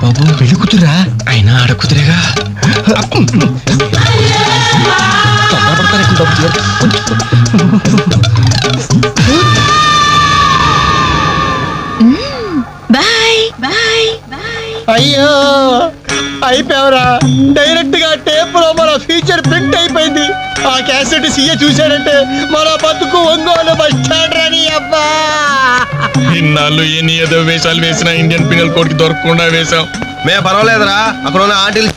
బాబు పెళ్లి కూతురా అయినా ఆడ కూతురేగా అయ్యో అయిపోయావరా. డైరెక్ట్ గా టేప్ లో మన ఫ్యూచర్ ప్రింట్ అయిపోయింది. ఆ క్యాసెట్ సీఏ చూశాడంటే మన బతుకు ఒంగోలు బస్ స్టాండ్ రాని. అబ్బా ఇన్నాళ్ళు ఎన్ని ఏదో వేషాలు వేసినా ఇండియన్ పీనల్ కోడ్ కి దొరకకుండా వేసాం. మే పర్వాలేదురా, అక్కడ ఉన్న ఆంటీలు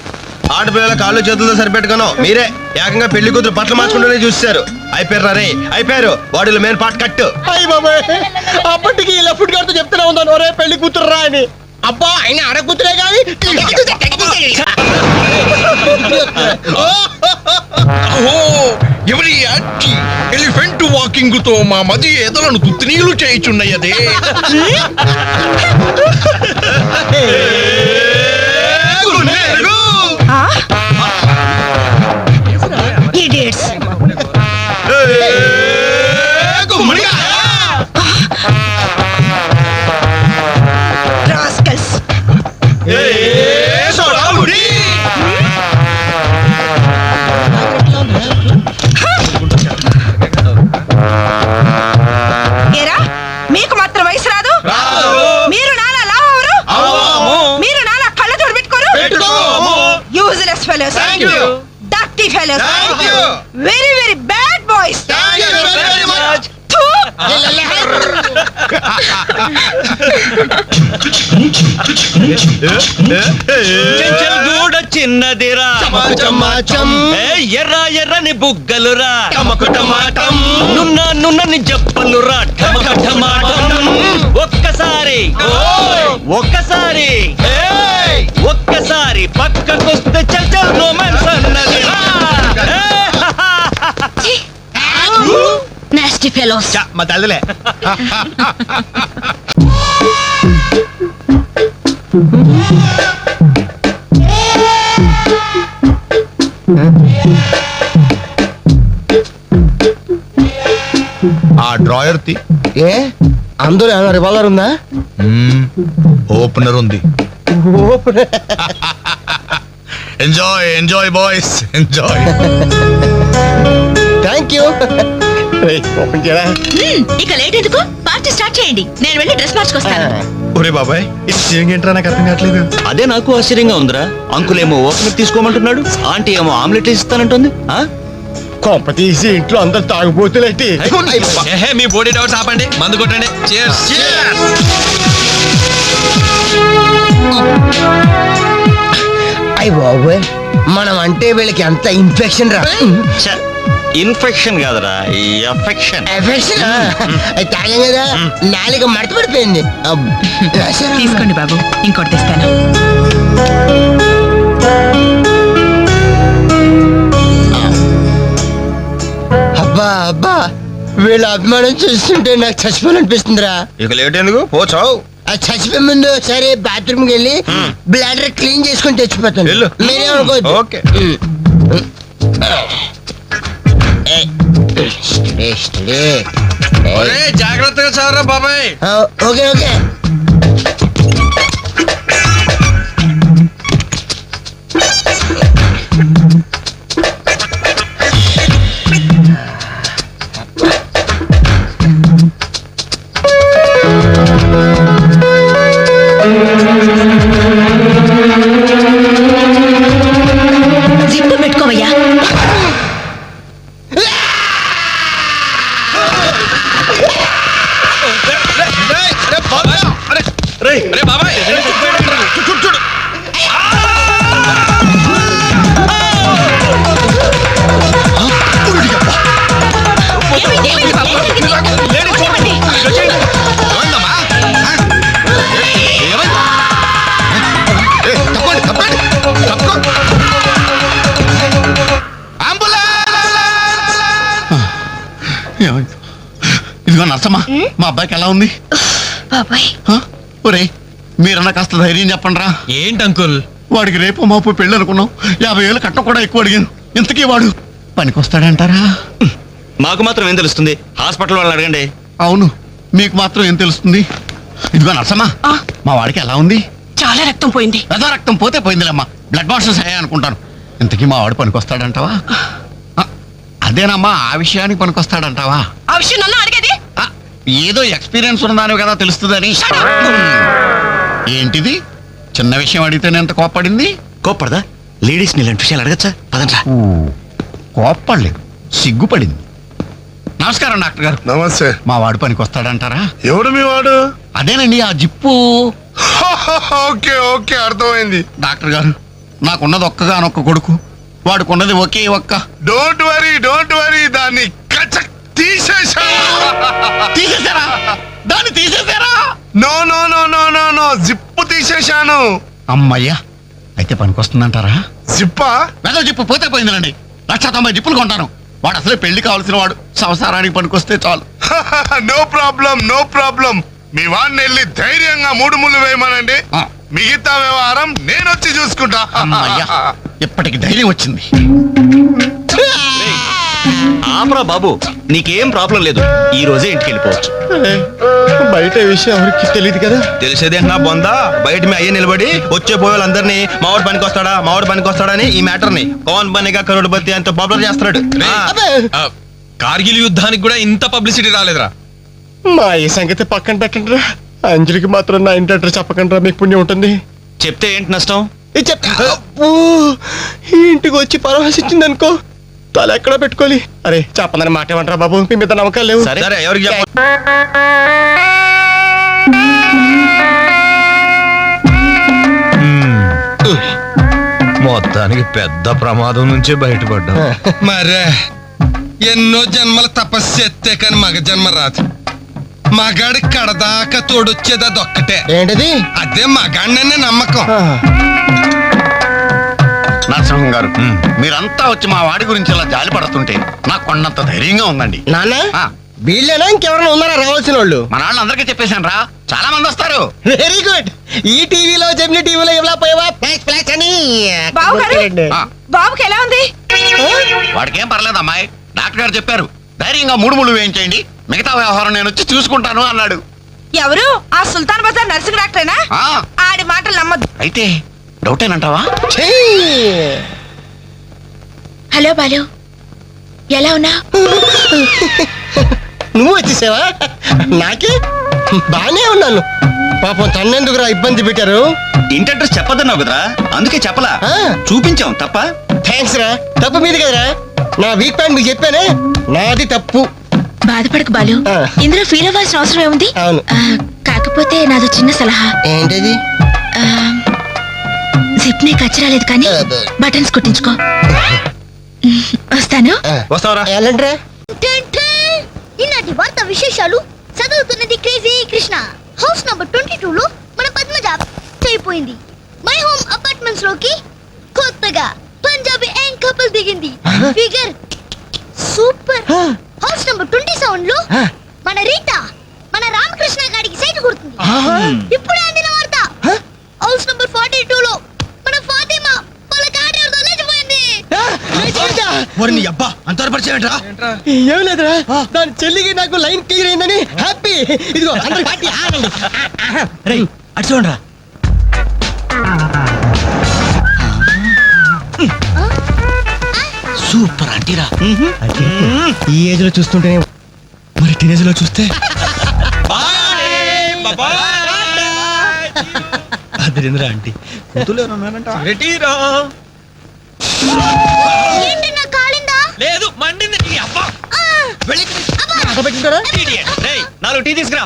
ఆడపిల్లల కాళ్ళు చేతులతో సరిపెట్టుకున్నాం. మీరే ఏకంగా పెళ్లి కూతురు బట్టలు మార్చుకుంటూనే చూస్తారు. అయిపోయారు రే, అయిపోయారు. బాడీలో మెయిన్ పార్ట్ కట్టు. అయ్యి బాబాయ్, అప్పటికి లెఫ్ట్ గారితో చెప్తూనే ఉన్నాను ఒరే పెళ్లి కూతురు రా అని. అబ్బా ఆయన ఆడ కూతురే కానీ ఎవరి ఎలిఫెంట్ వాకింగ్ తో మా మది ఎదలను తుత్తినీలు చేయుచున్నయదే. మీకు మాత్రం వయసు రాదు. మీరు నాలా లావరు, మీరు నాలా కళ్ళజోడు పెట్టుకోరు. Useless fellows, dirty fellows, very very bad boys. చిన్నదిరా ఎర్ర ఎర్రని బుగ్గలురా, నున్న నున్నని జప్పలురా, ఒక్కసారి ఒక్కసారి ఒక్కసారి పక్కకొస్తే చల్ చల్ రొమాన్స్ అన్నదిరా. Nasty fellows. మా తల్లిలే. ఆ డ్రాయర్ తి. ఏ అందరూ ఏమైనా రివాల్వర్ ఉందా? ఓపెనర్ ఉంది. Enjoy enjoy boys enjoy. Thank you. ఇక లేట్ ఎందుకు, పార్టీ స్టార్ట్ చేయండి. నేను వెళ్ళి డ్రెస్ మార్చుకొస్తాను. ఒరే బాబాయ్, ఇది ఏంట్రా నాకు అర్థం కావట్లేదు. అదే నాకు ఆశ్చర్యంగా ఉందిరా. అంకుల్ ఏమో ఓపెనర్ తీసుకోమంటున్నాడు, ఆంటీ ఏమో ఆమ్లెట్ ఇస్తానంటుంది. కొంప తీసి ఇంట్లో అందరు తాగుపోతులేంటి? మీ బాడీ డౌట్స్ ఆపండి, మందు కొట్టండి. అయ్య బాబోయ్, మనం అంటే వీళ్ళకి ఎంత ఇన్ఫెక్షన్ రా. ఇన్ఫెక్షన్ కాదురా, ఎఫెక్షన్. ఎఫెక్షన్ తాగాం కదా, నాలుక మడత పడిపోయింది. తీసుకోండి బాబు, ఇంకోటి తెస్తాను. అబ్బా అబ్బా, వీళ్ళ అభిమానం చూస్తుంటే నాకు చచ్చిపోవాలనిపిస్తుందిరా. ఇక లేట్ ఎందుకు, పోచావు. అది చచ్చిపోయే ముందు సరే బాత్రూమ్కి వెళ్ళి బ్లాడర్ క్లీన్ చేసుకుని తెచ్చిపోతాను. మీరేమనుకోవద్దు. ఓకే. జాగ్రత్తగా చావరా బాబాయ్. Okay okay. జిప్పు పెట్టుకోవయ్యా. అరే మా అబ్బాయికి ఎలా ఉంది? బాబాయ్ ఒరే మీరన్నా కాస్త ధైర్యం చెప్పండి రా. ఏంటి అంకుల్? వాడికి రేపు మాపు పెళ్ళి అనుకున్నాం, 50,000 కట్నం కూడా ఎక్కువ అడిగాను. ఇంతకీ వాడు పనికొస్తాడంటారా? మాకు మాత్రం ఏం తెలుస్తుంది? హాస్పిటల్ వాళ్ళని అడగండి. అవును, మీకు మాత్రం ఏం తెలుస్తుంది? ఇదిగో నర్సమ్మా, మా వాడికి ఎలా ఉంది? చాలా రక్తం పోయింది. పెద్ద రక్తం పోతే పోయిందిలేమ్మా, బ్లడ్ వాషెస్ అయ్యా అనుకుంటాను. ఇంతకీ మా వాడు పనికొస్తాడంటావా? అదేనమ్మా, ఆ విషయానికి పనికొస్తాడంటావా? ఆ విషయం నన్ను అడిగేది? ఏదో ఎక్స్పీరియన్స్ ఉన్నదాని కదా తెలుస్తుందని. ఏంటిది చిన్న విషయం అడిగితేనే ఎంత కోప్పడింది? కోప్పడదా? లేడీస్ ఇలాంటి విషయాలు అడగచ్చా? పదండ్రా. కోప్పడలేదు, సిగ్గుపడింది. నమస్కారం డాక్టర్ గారు. నమస్తే. మా వాడు పనికొస్తాడంటారా? ఎవడు మీ వాడు? అదేనండి ఆ జిప్పు. ఓకే ఓకే, అర్థమైంది. డాక్టర్ గారు, నాకున్నది ఒక్కగానొక్క కొడుకు, వాడుకున్నది ఒకే ఒక్క. డోంట్ వరీ, దాన్ని కచక్ తీసేసా. తీసేశారా? దాన్ని తీసేశారా? No no no no no no, zip తీసేశాను. అమ్మయ్యా, అయితే పనికొస్తుందంటారా? జిప్పా? వెదో జిప్పు పోతే పోయిందిలండి. 190 జిప్పులు కొంటాను. వాడు అసలే పెళ్లి కావాల్సిన వాడు, సంసారానికి పనికొస్తే చాలు. No problem. మీ వాడిని వెళ్ళి ధైర్యంగా 3 ముళ్ళు వేయమనండి. ఆ. మిగతా వ్యవహారం నేను వచ్చి చూసుకుంటా. అమ్మయ్యా, ఇప్పటికి ధైర్యం వచ్చింది. ఆపరా బాబు, నీకేం ప్రాబ్లం లేదు. ఈ రోజే ఇంటికి వెళ్ళిపోవచ్చు. బయట విషయం ఎవరికి తెలియదు కదా. తెలిసేది నా బొందా, బయట మీ అయ్యే నిలబడి వచ్చే పోయే వాళ్ళందరినీ మావాడు పనికొస్తాడని ఈ మ్యాటర్ ని కౌన్ బనేగా కరోడ్పతి అంత పాపులర్ చేస్తున్నాడు. కార్గిల్ యుద్ధానికి కూడా ఇంత పబ్లిసిటీ రాలేదురా. మా ఈ సంగతి పక్కన పెట్టండి రా. అంజలికి మాత్రం నా ఇంటి అడ్రస్ చెప్పకండి రా, మీకు పుణ్యం ఉంటుంది. చెప్తే ఏంటి నష్టం? ఇది అబ్బో, ఈ ఇంటికి వచ్చి పరామర్శించింది అనుకో, తల ఎక్కడ పెట్టుకోవాలి. అరే చెప్పందని మాట ఏమంటారా బాబు, మీ మీద నమ్మకాలు లేవు. సరే ఎవరికి చెప్ప మొత్తానికి పెద్ద ప్రమాదం నుంచే బయటపడ్డా. మరే ఎన్నో జన్మల తపస్సు చేస్తే కాని మగ జన్మ రాదు. మగాడి కడదాకా తోడొచ్చేది అదొక్కటే. ఏంటది? అదే మగాడిననే నమ్మకం. నరసింహం గారు, మీరంతా వచ్చి మా వాడి గురించి ఇలా జాలి పడుతుంటే నాకు కొండంత ధైర్యంగా ఉందండి. నాన్న ఆ, వీళ్ళేనా ఇంకెవరైనా ఉన్నారా రావాల్సిన వాళ్ళు? మన వాళ్ళందరికీ చెప్పేశాను రా, చాలా మంది వస్తారు. Very good. ఈ టీవీలో జెమిని టీవీలో ఎవలా పోయావా ఫ్లాష్ అని ఆ, బాబుకి ఎలా ఉంది? వాడికేం పర్లేదు అమ్మాయి, డాక్టర్ గారు చెప్పారు ధైర్యంగా 3 ముళ్ళు వేయించేయండి, మిగతా వ్యవహారం నేను వచ్చి చూసుకుంటాను అన్నాడు. ఎవరు? ఆ సుల్తాన్ బజార్ నర్సింగ్ డాక్టరేనా? ఆ, ఆడి మాటలు నమ్మద్దు. అయితే డౌటేనంటావా? హలో బాలు, ఎలా ఉన్నా? నువ్వు వచ్చేసావా? నాకే బానే ఉన్నాను. పాపం తన్నెందుకురా ఇబ్బంది పెట్టారు? ఇంటి అడ్రస్ చెప్పొద్దన్నావు కదరా, అందుకే చెప్పలా. ఆ. చూపించాం తప్ప. థ్యాంక్స్ రా. తప్పు మీది కదరా, నా వీక్ పాయింట్ మీకు చెప్పానే, నాది తప్పు. బాధపడకు బాలు, ఆ. ఇందులో ఫీల్ అవ్వాల్సిన అవసరం ఏముంది? అవును. కాకపోతే నాదో చిన్న సలహా. ఏంటది? జిప్ ని కచ్చరాలేదు కానీ బటన్స్ కుట్టించుకో. వస్తాను. వస్తావరా? ఎలాంట్రా? ఈనాటి వార్త విశేషాలు చదువుతున్నది క్రేజీ కృష్ణ. హౌస్ నంబర్ 22 లో మన పద్మజ అయిపోయింది. మై హోమ్ అపార్ట్మెంట్స్ లోకి కొత్తగా పంజాబీ యాంగ్ కపుల్ దిగింది. Figure super. హౌస్ నంబర్ 27 లో మన రీటా మన రామకృష్ణ గారికి సైట్ కొడుతుంది. ఇప్పుడే అందిన వార్త. హౌస్ నంబర్ 42 లో మన ఫాతిమా వాళ్ళ కార్యాలతో లేచిపోయింది. నీ అబ్బా అంత పరిచయం ఏంట్రా? ఏం లేదురా, దాని చెల్లికి నాకు లైన్ క్లియర్ అయిందని హ్యాపీ. ఇదిగో అందరి పార్టీ ఆగండి. అటు చూడరా. సూపర్ అంటీరా. ఈ ఏజ్ లో చూస్తుంటే మరి టీనేజ్ లో చూస్తే అదిరింద్రా ఆంటీ ఏంటి నా కాలిందా? లేదు మండింది. నీ అబ్బా. పెట్టుకుంటారా? నాలుగు టీ తీసుకురా.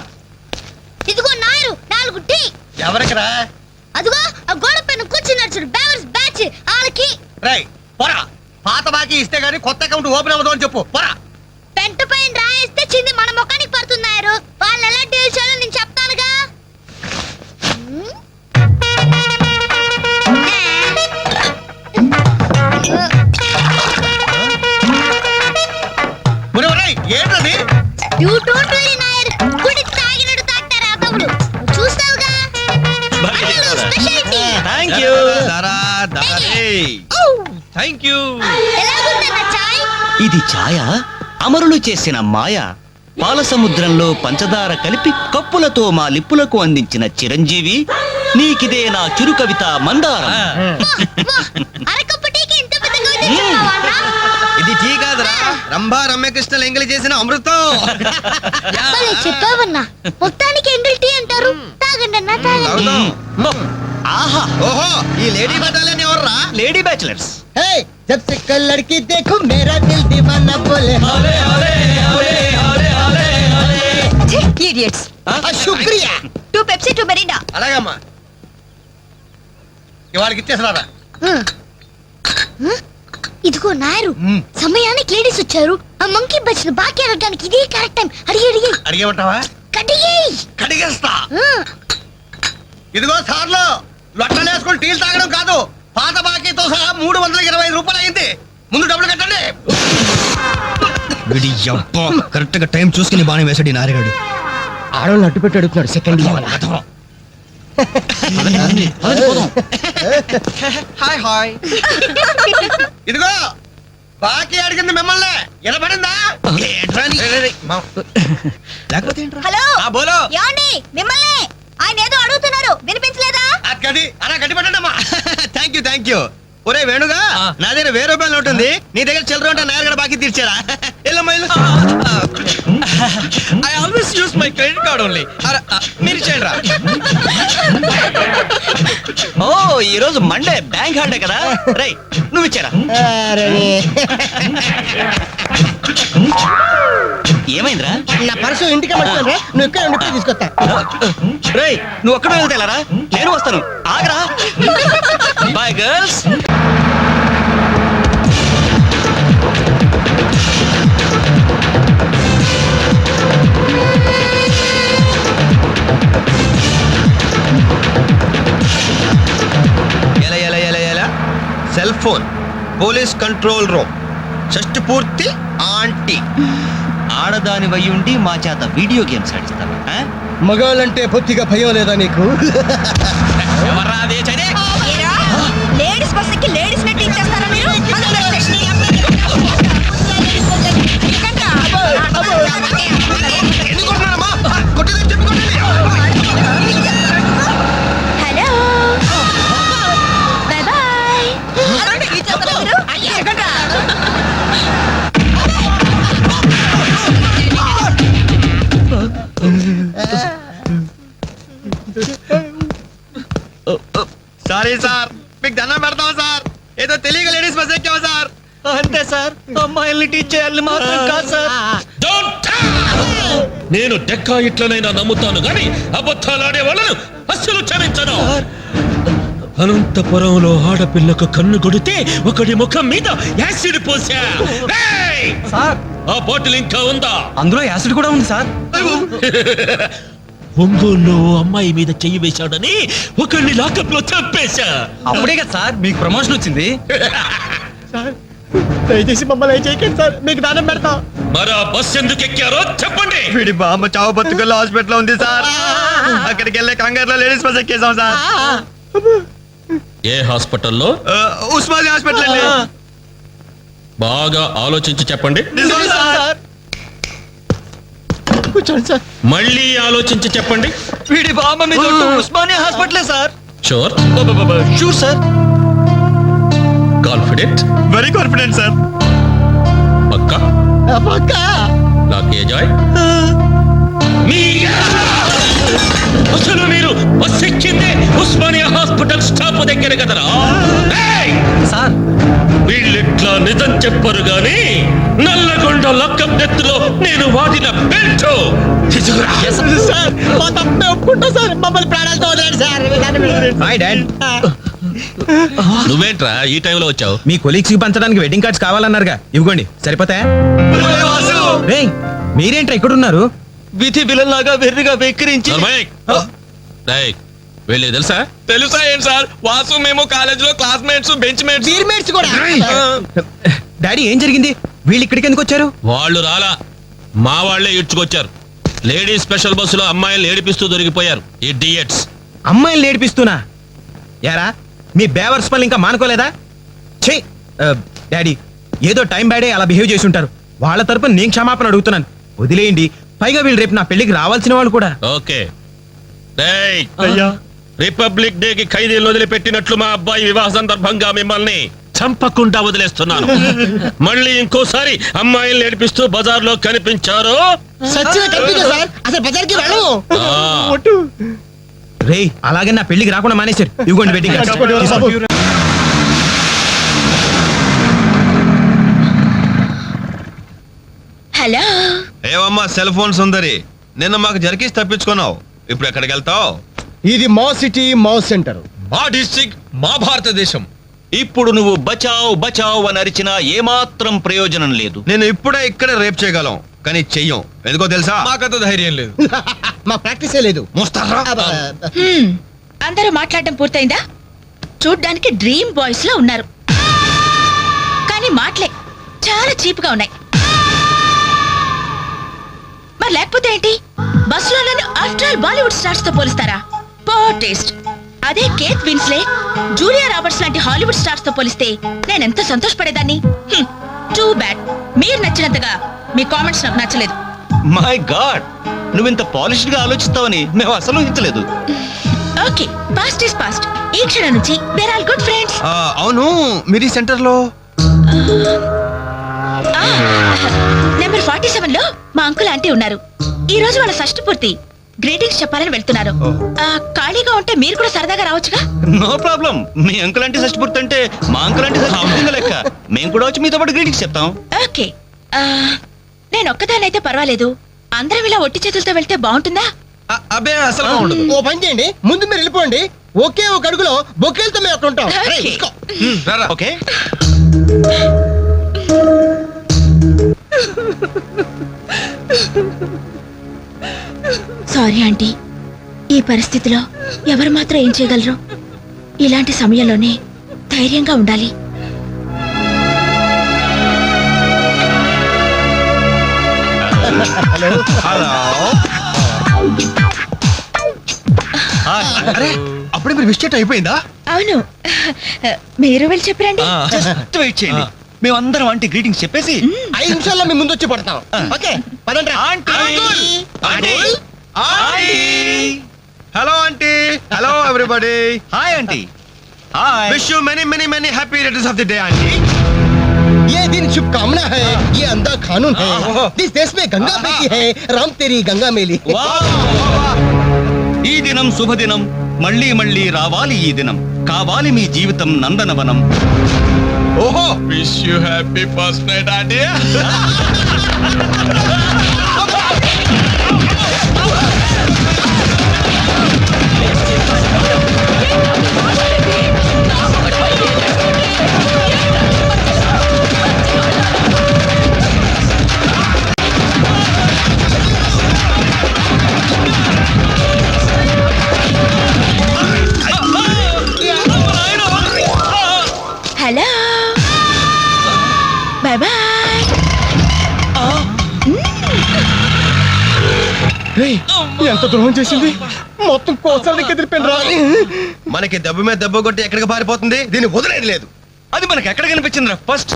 ఇదిగో నాయరు 4 టీ. ఎవరికరా? అదిగో ఆ గోడ పైన కూర్చున్నాడు బేవర్స్ బ్యాచ్ వాళ్ళకి. రై పోరా, పాత బాకీ ఇస్తే గానీ కొత్త అకౌంట్ ఓపెన్ అవ్వదు అని చెప్పు. పోరా. పెంట పైన రాయిస్తే చింది మన ముఖానికి పడుతున్నారు. వాళ్ళు ఎలా డీల్ చేయాలో నేను చెప్తానుగా. ఏంటది? You don't worry, Nair. గుడి థ్యాంక్ యూ. ఎలాగుందన్న చాయ్? ఇది ఛాయ అమరులు చేసిన మాయ పాల సముద్రంలో పంచదార కలిపి కప్పులతో మా లిప్పులకు అందించిన చిరంజీవి నీకిదే నా చిరు కవిత మందారం. అరకప్పు టీకి ఇంత పెద్దగా తెచ్చుకున్నావా అన్న? ఇది టీ కాదురా, రంభా రమ్యకృష్ణ ఎంగిలి చేసిన అమృతం. భలే చెప్పావన్నా. మొత్తానికి ఎంగిల్ టీ అంటారు. తాగండి అన్న, తాగండి. తాగుదాం. ఆహా ఓహో, ఈ లేడీ బటాలియన్ ఎవర్రా? Lady bachelors. हे जब से कल लड़की देखो मेरा दिल दीवाना बोले ఇడియట్స్. शुक्रिया. 2 పెప్సీ 2 మెరిండా. అలాగమ్మా, ఇవాళకి ఇచ్చేసినారా? ఇదిగో నాయరు, సమయానికి లేడీస్ వచ్చారు. ఆ మంకీ బచ్చిన బాకీ అడగడానికి ఇదే కరెక్ట్ టైం. అడిగి అడిగి అడిగేమంటావా? కడిగేయ్. కడిగేస్తా. ఇదిగో సార్లు, లొట్టలు వేసుకుని టీలు తాగడం కాదు, పాత బాకీతో సహా 325 రూపాయలు అయింది. ముందు డబ్బులు కట్టండి. కరెక్ట్ గా టైం చూసుకుని బాగా వేసాడు ఈ నారిగాడు. ఆడవాళ్ళు అడ్డు పెట్టి అడుగుతున్నాడు. Second hi hi. ఇదిగో బాకీ అడిగింది మిమ్మల్ని, వినపడిందా? లేకపోతే హలో బోలో యాండి, మిమ్మల్ని ఆయన ఏదో అడుగుతున్నారు, వినిపించలేదా? గది అలా గట్టి పట్టండమ్మా. Thank you. ఒరే వేణుగా, నా దగ్గర 1000 రూపాయలు ఉంటుంది, నీ దగ్గర చిల్లర ఉంటే నాయర్ బాకీ తీర్చారా? ఎల్లమ్మా I always use my credit card only. మీరు చేయండి రా. ఓ ఈ రోజు మండే బ్యాంక్ హాలిడే కదా. రై నువ్వు ఇచ్చారా? ఏమైందిరా? నా పర్సు ఇంటికి పట్టుకోండి. నువ్వు ఇక్కడ ఉండి ఇప్పుడే తీసుకొస్తా. రేయ్ నువ్వు ఒక్కడే వెళ్తేలారా, నేను వస్తాను. ఆగరా. Bye girls. ఎలా cell phone, police control room, షష్టి పూర్తి ఆంటీ. ఆడదాని వయ్యుండి మా చేత వీడియో గేమ్స్ ఆడిస్తాను. మగవాళ్ళంటే బొత్తిగా భయం లేదా నీకు? ఏరా, లేడీస్ బస్ ఎక్కి లేడీస్ నెట్ ఇచ్చేస్తారా మీరు? Hello bye bye. Sorry sir, మీకు దండం పెడతాం సార్, ఏదో తెలియక లేడీస్ బస్ ఎక్కాము సార్. అంతే సార్, అమ్మాయిల్ని టీచ్ చేయాలని మాత్రం కాదు సార్. నేను డెక్కా ఇట్లనైనా నమ్ముతాను గాని అబద్ధాలాడే వాళ్ళను అస్సలు క్షమించను. అనంతపురంలో ఆడపిల్లకు కన్ను కొడితే ఒకడి ముఖం మీద యాసిడ్ పోసా. ఆ బాటిల్ ఇంకా ఉందా? అందులో యాసిడ్ కూడా ఉంది సార్. ఒంగోలులో అమ్మాయి మీద చెయ్యి వేశాడని ఒకరిని లాకప్ లో చంపేశా. అప్పుడే కదా సార్ మీకు ప్రమోషన్ వచ్చింది. దయచేసి మమ్మల్ని చేయకండి సార్, మీకు దానం పెడతాం. మరి ఆ బస్ ఎందుకు ఎక్కారో చెప్పండి. వీడి బామ్మ చావు బతుకుల్లో హాస్పిటల్ ఉంది సార్, అక్కడికి వెళ్ళే కంగారులో లేడీస్ బస్ ఎక్కేసాం సార్. ఏ హాస్పిటల్లో? ఉస్మానియా హాస్పిటల్ అండి. బాగా ఆలోచించి చెప్పండి. నిజం సార్. కూర్చోండి సార్. మళ్ళీ ఆలోచించి చెప్పండి. వీడి బామ్మ మీద ఉస్మానియా హాస్పిటలే sir. Sure? Sure sir. Confident? Very confident sir. పక్కా? పక్క నాకే జాయ్. అసలు మీరు బస్ ఎక్కిందే ఉస్మానియా హాస్పిటల్ స్టాప్ దగ్గర కదరా? సార్ వీళ్ళిట్లా నిజం చెప్పరు గాని నల్లగొండ లక్కం నెత్తులో నేను వాడిన బెల్ట్ తీసుకురా. సార్, మా తప్పే ఒప్పుకుంటా సార్, మమ్మల్ని ప్రాణాలతో వదిలేండి సార్. Hi dad. నువ్వేంట్రా ఈ టైంలో వచ్చావు? మీ కొలీగ్స్ కి పంచడానికి వెడ్డింగ్ కార్డ్స్ కావాలన్నారుగా, ఇవ్వండి సరిపోతాయా? రేయ్, మీరేంట్రా ఇక్కడ ఉన్నారు? విధి విలన్లాగా వెర్రిగా వెక్కిరించి వెళ్ళే తెలుసా? తెలుసా ఏంటి సార్, వాసు మేము కాలేజ్ లో క్లాస్మేట్స్, బెంచ్ మేట్స్, టీమ్మేట్స్ కూడా. డాడీ ఏం జరిగింది? వీళ్ళు ఇక్కడికి ఎందుకు వచ్చారు? వాళ్ళు రాలా, మా వాళ్లే ఇడ్చుకొచ్చారు. లేడీస్ స్పెషల్ బస్సులో అమ్మాయిలు ఏడిపిస్తూ దొరికిపోయారు. ఇడియట్స్. అమ్మాయిలు నేర్పిస్తున్నా యారా? మీ బేవర్స్ పనులు ఇంకా మానుకోలేదా? ఛీ డాడీ, ఏదో టైం బ్యాడే అలా బిహేవ్ చేసి ఉంటారు. వాళ్ళ తరపున నేను క్షమాపణ అడుగుతున్నాను. వదిలేయండి. పైగా వీళ్ళు రేపు నా పెళ్లికి రావాల్సిన వాళ్ళు కూడా. ఓకే. రిపబ్లిక్ డే కి ఖైదీలు వదిలిపెట్టినట్లు మా అబ్బాయి వివాహ సందర్భంగా మిమ్మల్ని చంపకుండా వదిలేస్తున్నాను. మళ్ళీ ఇంకోసారి అమ్మాయిల్ని ఏడిపిస్తూ బజార్లో కనిపించారు. సచ్చిగా తప్పిగా సార్, అసలు బజార్కి వెళ్ళము. రే, అలాగే నా పెళ్లికి రాకుండా మానేశారు. ఇవ్వండి వెడ్డింగ్ కార్డ్స్. హలో. ఏవమ్మా సెల్ ఫోన్ సుందరి, నిన్న మాకు జరికేసి తప్పించుకున్నావు. ఇప్పుడు ఎక్కడికి వెళ్తావు? ఇది మా సిటీ, మా సెంటర్. మా డిస్ట్రిక్ట్, మా భారతదేశం. ఇప్పుడు నువ్వు బచావ్ బచావ్ అని అరిచినా ఏమాత్రం ప్రయోజనం లేదు. నేను ఇప్పుడే ఇక్కడే రేప్ చేయగలం, కానీ చెయ్యం. ఎందుకో తెలుసా? మాకంత ధైర్యం లేదు. మా ప్రాక్టీసే లేదు. అందరూ మాట్లాడడం పూర్తయిందా? చూడ్డానికి డ్రీమ్ బాయ్స్ లో ఉన్నారు, కానీ మాటలే చాలా చీప్ గా ఉన్నాయి. మరి లేకపోతే ఏంటి? బస్సులో నన్ను ఆఫ్టర్ ఆల్ బాలీవుడ్ స్టార్స్ తో పోలిస్తారా? Poor taste. అదే కేత్ విన్స్లెట్, జూలియా రాబర్ట్స్ లాంటి హాలీవుడ్ స్టార్స్ తో పోలిస్తే నేను ఎంత సంతోషపడేదాన్ని. Too bad. మీరు నచ్చినంతగా మీ కామెంట్స్ నాకు నచ్చలేదు. మై గాడ్, నువ్వు ఇంత పాలిష్డ్ గా ఆలోచిస్తావని మేము అసలు ఊహించలేదు. Okay, past is past. ఈ క్షణం నుంచి వేర్ ఆల్ గుడ్ ఫ్రెండ్స్. అవును, మీరు ఈ సెంటర్ లో నెంబర్ 47 లో మా అంకుల్ ఆంటీ ఉన్నారు. ఈ రోజు వాళ్ళ షష్ఠి పూర్తి. గ్రీటింగ్స్ చెప్పాలని వెళ్తున్నారు. ఖాళీగా ఉంటే మీరు కూడా సరదాగా రావచ్చుగా. No problem. మీ అంకుల్ అంటే షష్టి పూర్తి అంటే మా అంకుల్ అంటే షష్టి లెక్క. మేము కూడా వచ్చి మీతో పాటు గ్రీటింగ్స్ చెప్తాం. ఓకే. నేను ఒక్కదానైతే పర్వాలేదు. అందరం ఇలా ఒట్టి చేతులతో వెళ్తే బాగుంటుందా? అబ్బే అసలు ఉండదు. ఓ పని చేయండి, ముందు మీరు వెళ్ళిపోండి. ఒకే ఒక అడుగులో బొక్కేలతో మేము అక్కడ ఉంటాం. రేయ్, ఓకే. తీసుకో. రారా. ఓకే. సారీ ఆంటీ, ఈ పరిస్థితిలో ఎవరు మాత్రం ఏం చేయగలరు? ఇలాంటి సమయంలోనే ధైర్యంగా ఉండాలి. అరే, అప్పుడే మీరు విష్ అయిపోయిందా? అవును, మీరు వెళ్ళి చెప్పరండి. జస్ట్ వెయిట్ చేయండి. మేమందరం ఆంటీ గ్రీటింగ్స్ చెప్పేసి 5 నిమిషాల్లో మీ ముందు వచ్చి పడతాం. ఓకే, పదండి. Hello aunty. Hello everybody. Hi aunty. Hi. Wish you many many many happy returns of the day aunty. ये दिन शुभकामना है, ये अंधा कानून है. जिस देश में गंगा बहती है, राम तेरी गंगा मेली. ఈ దినం శుభదినం. మళ్ళీ మళ్ళీ రావాలి ఈ దినం. కావాలి మీ జీవితం నందనవనం. ఓహో, wish you happy first night aunty. Hello, bye bye. ఎంత ద్రోహం చేసింది. మొత్తం కోసాలకి ఎదిరిపోయిన రా. మనకి దెబ్బ మీద దెబ్బ కొట్టి ఎక్కడికి పారిపోతుంది, దీన్ని వదిలేదు లేదు. అది మనకి ఎక్కడ కనిపించిందిరా ఫస్ట్?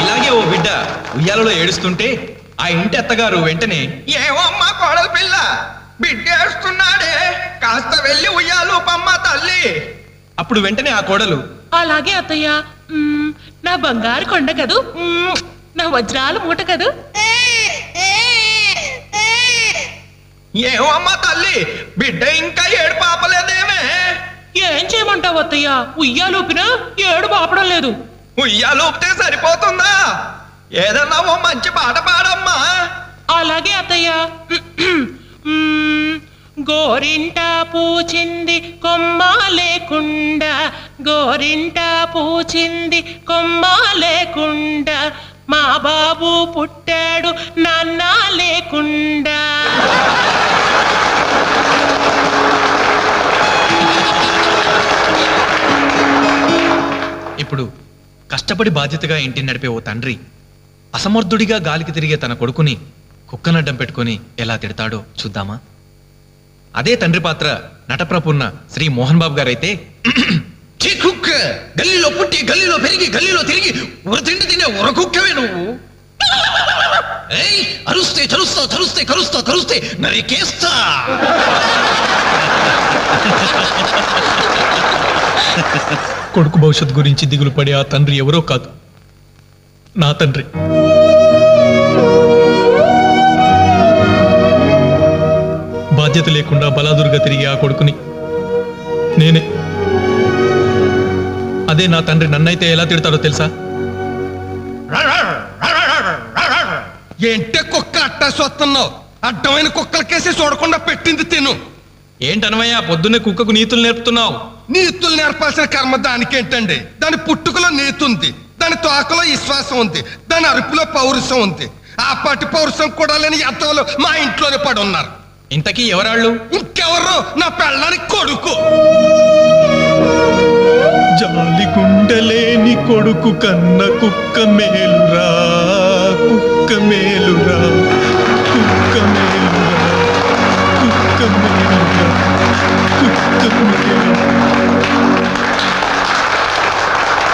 ఇలాగే ఓ బిడ్డ ఉయ్యాలలో ఏడుస్తుంటే ఆ ఇంటి అత్తగారు వెంటనే, ఏమో అమ్మా కోడలు పిల్ల బిడ్డేస్తున్నాడే, కాస్త వెళ్ళి ఉయ్యాలు పమ్మ తల్లి. అప్పుడు వెంటనే ఆ కోడలు, అలాగే అత్తయ్య. నా బంగారు కొండ కదూ, నా వజ్రాలు మూట కదూ. ఏమో అమ్మా తల్లి, బిడ్డ ఇంకా ఏడు పాపలేదేమే. ఏం చేయమంటావు అత్తయ్య? ఉయ్యాలూపినా ఏడు పాపడం లేదు. ఉయ్యాలూపితే సరిపోతుందా? ఏదన్నా ఓ మంచి పాట పాడమ్మా. అలాగే అత్తయ్య. గోరింట పూచింది కొమ్మ లేకుండా, గోరింట పూచింది కొమ్మ లేకుండా, మా బాబు పుట్టాడు నాన్న లేకుండా. ఇప్పుడు కష్టపడి బాధ్యతగా ఇంటిని నడిపే ఓ తండ్రి అసమర్థుడిగా గాలికి తిరిగే తన కొడుకుని కుక్కనడ్డం పెట్టుకొని ఎలా తిడతాడో చూద్దామా? అదే తండ్రి పాత్ర నటప్రపున్న శ్రీ మోహన్ బాబు గారైతే, ఛీ కుక్క, గల్లీలో పుట్టి గల్లీలో పెరిగి గల్లీలో తిరిగి ఉరతిండి తినే ఉరకుక్కవే నువ్వు. ఏయ్, అరుస్తే చరుస్తావు, చరుస్తే కరుస్తావు, కరుస్తే నరికేస్తా. కొడుకు భవిష్యత్ గురించి దిగులు పడే ఆ తండ్రి ఎవరో కాదు, నా తండ్రి. బాధ్యత లేకుండా బలాదురుగా తిరిగి ఆ కొడుకుని నేనే. అదే నా తండ్రి నన్నైతే ఎలా తిడతాడో తెలుసా? ఏంటే కుక్క అట్టా సొస్తున్నావు? అడ్డమైన కుక్కలకేసి చూడకుండా పెట్టింది తిను. ఏంటనవయ్యా పొద్దున్నే కుక్కకు నీతులు నేర్పుతున్నావు? నీతులు నేర్పాల్సిన కర్మ దానికేంటండి? దాని పుట్టుకలో నీతి ఉంది, దాని తోకలో విశ్వాసం ఉంది, దాని అరుపులో పౌరుషం ఉంది. ఆ పాటి పౌరుషం కూడా లేని ఎంతలో మా ఇంట్లోనే పడి ఉన్నారు. ఇంతకీ ఎవరాళ్ళు? ఇంకెవరు? నా పెళ్ళానికి కొడుకు. జాలి గుండెలేని కొడుకు కన్న కుక్క మేలురా, కుక్క మేలురా, కుక్క మేలురా, కుక్క మేలురా, కుక్క మేలురా.